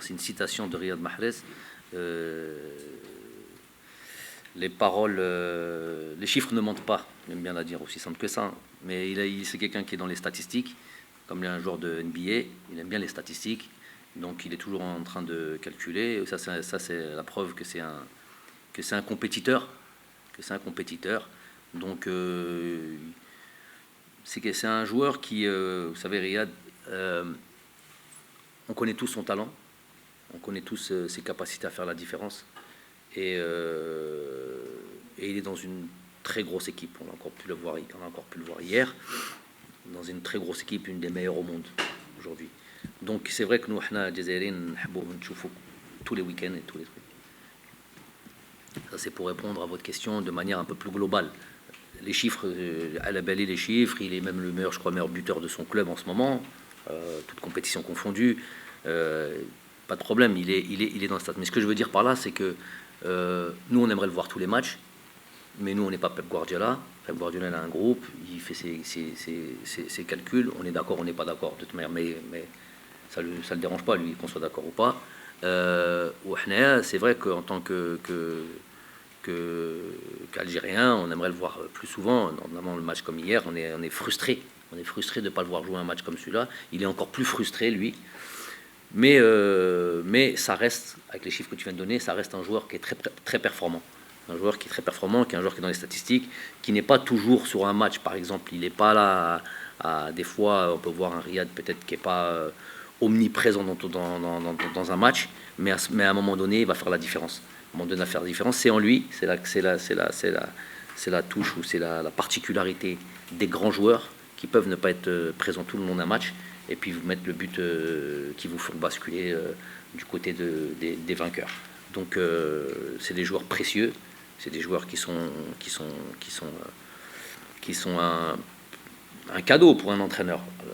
c'est une citation de Riyad Mahrez. Les paroles, les chiffres ne mentent pas, j'aime bien la dire, aussi simple que ça. Mais c'est quelqu'un qui est dans les statistiques, comme il est un joueur de NBA, il aime bien les statistiques, donc il est toujours en train de calculer. Ça c'est la preuve que c'est un compétiteur, Donc c'est un joueur qui, vous savez, Riyad, on connaît tous son talent, on connaît tous ses capacités à faire la différence. Et il est dans une très grosse équipe. On a encore pu le voir hier, dans une très grosse équipe, une des meilleures au monde aujourd'hui. Donc c'est vrai que nous, Jazairiens, tous les week-ends et tous les trucs. Ça c'est pour répondre à votre question de manière un peu plus globale. Les chiffres, elle a balayé les chiffres. Il est même le meilleur, je crois, meilleur buteur de son club en ce moment, toute compétition confondue. Pas de problème, il est dans le stade. Mais ce que je veux dire par là, c'est que nous, on aimerait le voir tous les matchs, mais nous, on n'est pas Pep Guardiola. Pep Guardiola a un groupe, il fait ses calculs. On est d'accord, on n'est pas d'accord, de toute manière, mais ça ne le dérange pas, lui, qu'on soit d'accord ou pas. C'est vrai qu'en tant qu'Algérien, on aimerait le voir plus souvent. Notamment le match comme hier, on est frustré. On est frustré de ne pas le voir jouer un match comme celui-là. Il est encore plus frustré, lui. Mais ça reste, avec les chiffres que tu viens de donner, ça reste un joueur qui est très, très performant. Un joueur qui est très performant, qui est un joueur qui est dans les statistiques, qui n'est pas toujours sur un match, par exemple. Il n'est pas là, des fois, on peut voir un Riyad peut-être qui n'est pas omniprésent dans un match, mais à un moment donné, il va faire la différence. À un moment donné, il va faire la différence. C'est en lui, c'est la touche ou c'est la particularité des grands joueurs qui peuvent ne pas être présents tout le long d'un match, et puis vous mettre le but qui vous font basculer du côté des vainqueurs. Donc c'est des joueurs précieux, c'est des joueurs qui sont un cadeau pour un entraîneur.